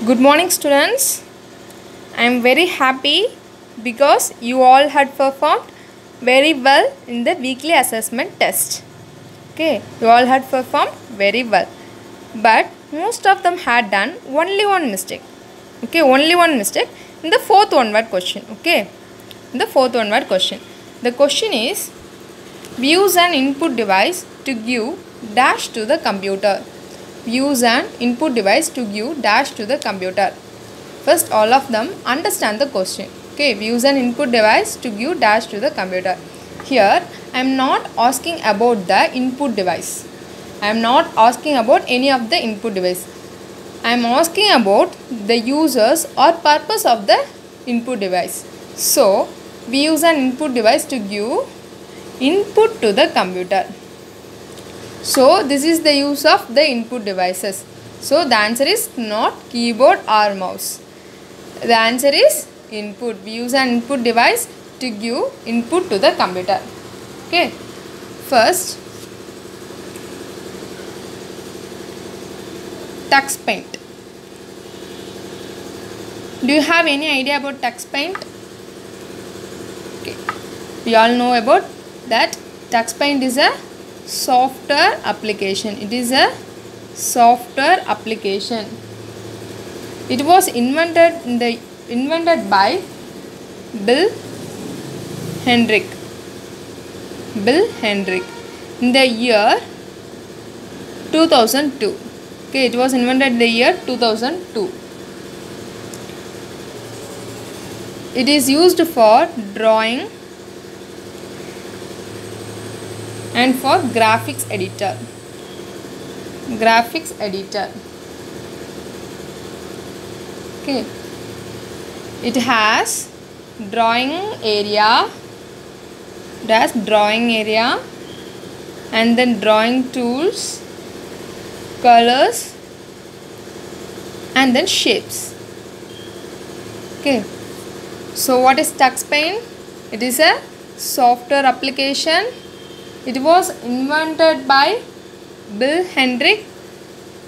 Good morning, students. I am very happy because you all had performed very well in the weekly assessment test. Okay, you all had performed very well, but most of them had done only one mistake. Okay, only one mistake in the fourth one word question. Okay, in the fourth one word question. The question is, we use an input device to give dash to the computer. Use an input device to give dash to the computer. First, all of them understand the question. Okay, we use an input device to give dash to the computer. Here, I am not asking about the input device. I am not asking about any of the input device. I am asking about the users or purpose of the input device. So, we use an input device to give input to the computer. So, this is the use of the input devices. So, the answer is not keyboard or mouse. The answer is input. We use an input device to give input to the computer. Okay. First, Tux Paint. Do you have any idea about Tux Paint? Okay. We all know about that. Tux Paint is a software application. It is a software application. It was invented by Bill Hendrick. Bill Hendrick in the year 2002. Okay, it was invented in the year 2002. It is used for drawing and for graphics editor. Graphics editor. Okay. It has drawing area. It has drawing area and then drawing tools, colors and then shapes. Okay. So what is Tux Paint? It is a software application. It was invented by Bill Hendrick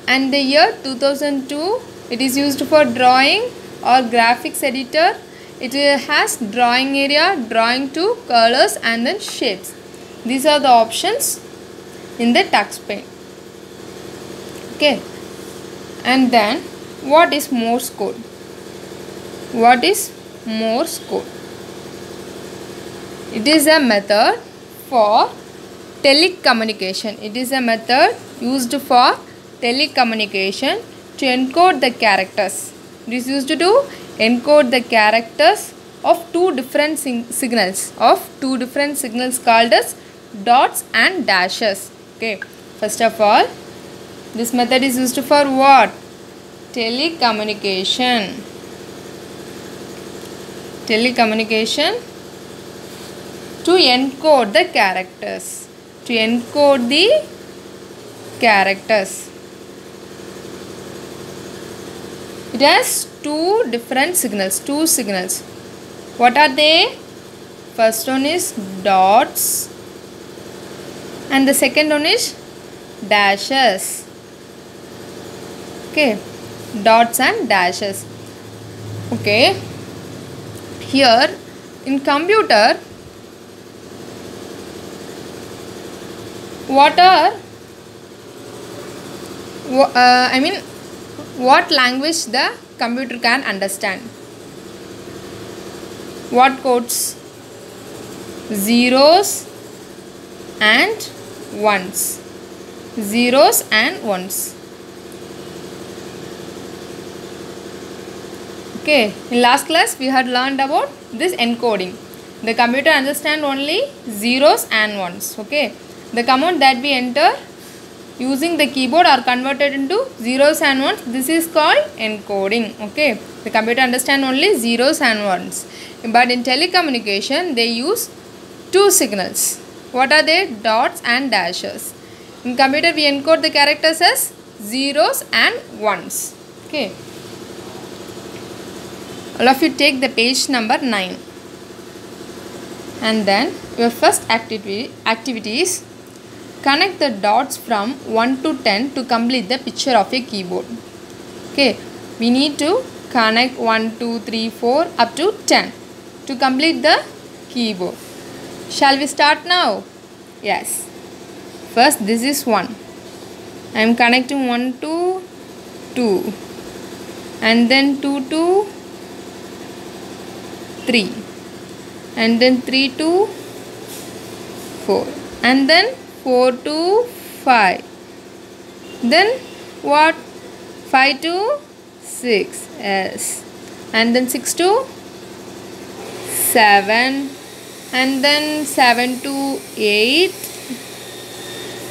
and the year 2002. It is used for drawing or graphics editor. It has drawing area, drawing to colors and then shapes. These are the options in the Tux Paint. Okay. And then what is Morse code? What is Morse code? It is a method for telecommunication. It is a method used for telecommunication to encode the characters. It is used to encode the characters of two different signals. Called as dots and dashes. Okay. First of all, this method is used for what? Telecommunication. Telecommunication to encode the characters. To encode the characters. It has two different signals. Two signals. What are they? First one is dots and the second one is dashes. Okay. Dots and dashes. Okay. Here in computer, what language the computer can understand? What codes? Zeros and ones. Zeros and ones. Okay, in last class we had learned about this encoding. The computer understands only zeros and ones. Okay, the command that we enter using the keyboard are converted into zeros and ones. This is called encoding. Okay, the computer understands only zeros and ones. But in telecommunication, they use two signals. What are they? Dots and dashes. In computer, we encode the characters as zeros and ones. Okay. All of you take the page number 9. And then your first activity is connect the dots from 1 to 10 to complete the picture of a keyboard. Okay, We need to connect 1, 2, 3, 4 up to 10 to complete the keyboard. Shall we start now? Yes. First this is 1. I am connecting 1 to 2 and then 2 to 3 and then 3 to 4 and then 4 to 5. Then what? 5 to 6. Yes. And then 6 to 7 and then 7 to 8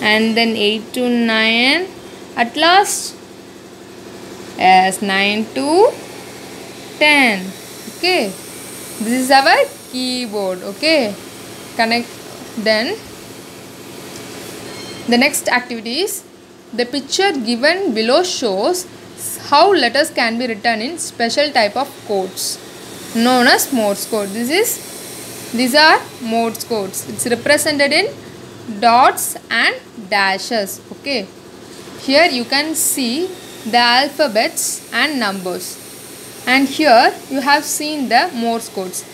and then 8 to 9. At last, yes, 9 to 10. Okay. This is our keyboard. Okay. Connect. Then the next activity is the picture given below shows how letters can be written in special type of codes known as Morse code. These are Morse codes. It's represented in dots and dashes. Okay. Here you can see the alphabets and numbers. And here you have seen the Morse codes.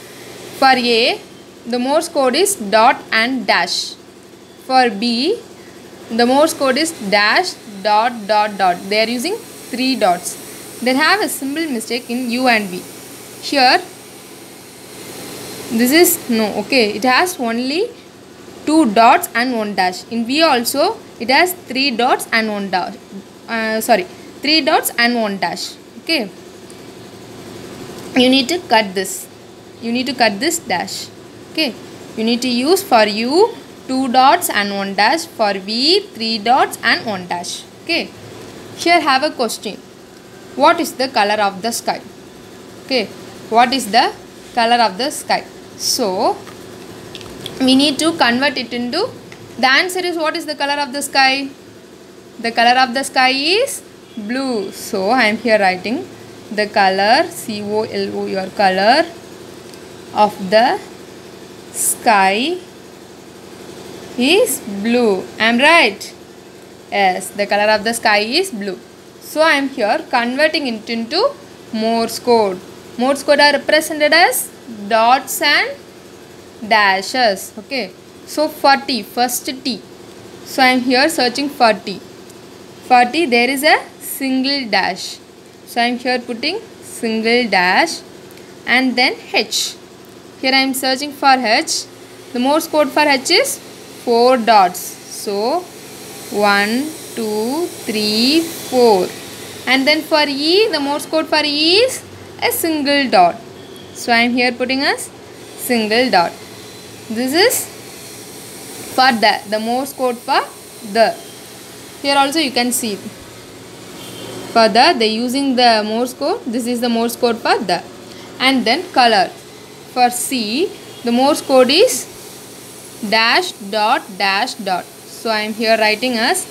For A, the Morse code is dot and dash. For B, the Morse code is dash, dot, dot, dot. They are using 3 dots. They have a symbol mistake in U and V. Here, this is no. Okay, it has only 2 dots and 1 dash. In V also, it has 3 dots and 1 dash. 3 dots and 1 dash. Okay. You need to cut this. You need to cut this dash. Okay. You need to use for U 2 dots and 1 dash. For V 3 dots and 1 dash. Okay. Here have a question. What is the color of the sky? Okay. What is the color of the sky? So, we need to convert it into, the answer is, what is the color of the sky? The color of the sky is blue. So, I am here writing the color, C-O-L-O, your color of the sky is blue. I am right? Yes, the color of the sky is blue. So, I am here converting it into Morse code. Morse code are represented as dots and dashes. Okay. So, for T, first T. So, I am here searching for T. For T, there is a single dash. So, I am here putting single dash and then H. Here I am searching for H. The Morse code for H is 4 dots. So, 1, 2, 3, 4. And then for E, the Morse code for E is a single dot. So, I am here putting a single dot. This is for the Morse code for the. Here also you can see. For the, they using the Morse code. This is the Morse code for the. And then color. For C, the Morse code is dash dot dash dot. So, I am here writing as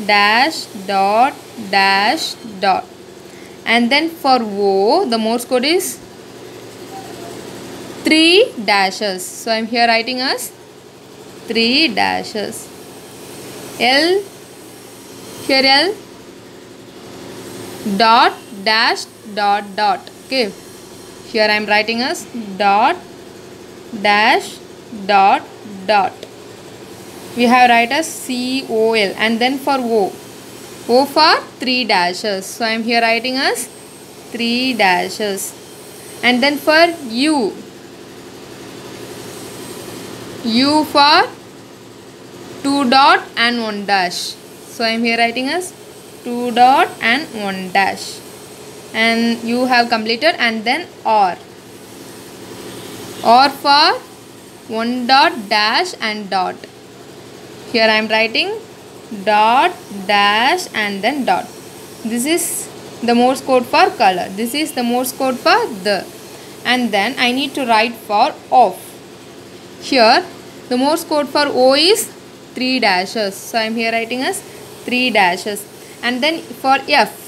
dash dot dash dot. And then for O, the Morse code is 3 dashes. So, I am here writing as 3 dashes. L, here L, dot dash dot dot. Okay. Here I am writing as dot dash dot dot. We have write as C-O-L. And then for O. O for 3 dashes. So, I am here writing as 3 dashes. And then for U. U for 2 dot and 1 dash. So, I am here writing as 2 dot and 1 dash. And you have completed. And then OR. OR for 1 dot dash and dot. Here I am writing dot dash and then dot. This is the Morse code for color. This is the Morse code for the. And then I need to write for off. Here the Morse code for O is 3 dashes. So, I am here writing as 3 dashes. And then for F.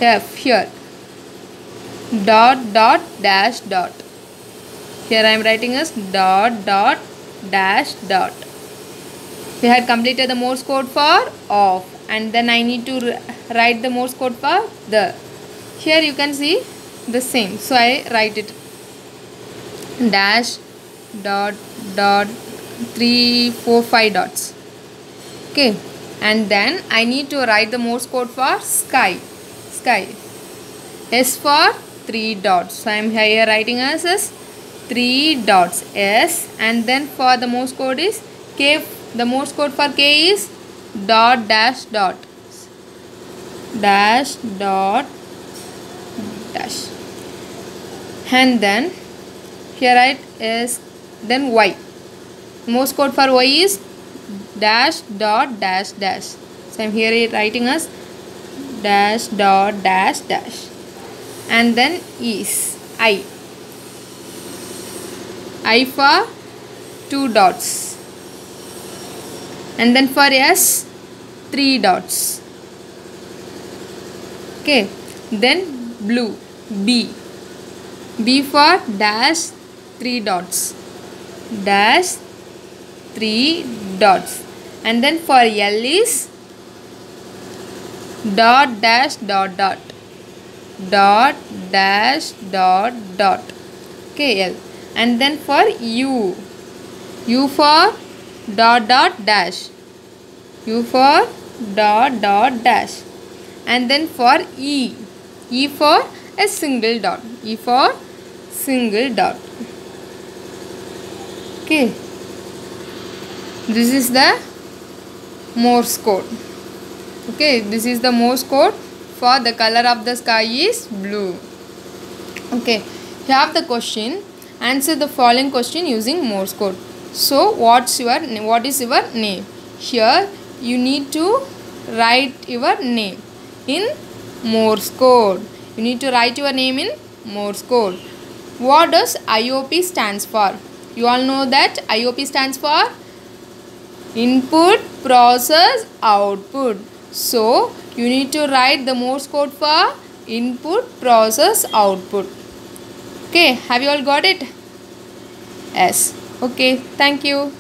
F here. Dot dot dash dot. Here I am writing as dot dot dash dot. We had completed the Morse code for off, and then I need to write the Morse code for the. Here you can see the same, so I write it dash dot dot 3 4 5 dots. Okay, and then I need to write the Morse code for sky. S for 3 dots, so I am here writing as 3 dots S, and then for the Morse code is K. The Morse code for K is dot dash dot dash dot dash, and then here write is then Y. Morse code for Y is dash dot dash dash, so I am here writing as dash dot dash dash, and then is I for 2 dots, and then for S 3 dots. Okay, then blue B for dash 3 dots dash 3 dots, and then for L is dot dash dot dot dot dash dot dot. Okay, L, and then for U for dot dot dash, U for dot dot dash, and then for E for a single dot, E for single dot. Okay, this is the Morse code. Okay, this is the Morse code for the color of the sky is blue. Okay, you have the question. Answer the following question using Morse code. So what is your name? Here you need to write your name in Morse code. You need to write your name in Morse code. What does IOP stands for? You all know that IOP stands for input, process, output. So you need to write the Morse code for input, process, output. Okay, have you all got it? Yes. Okay, thank you.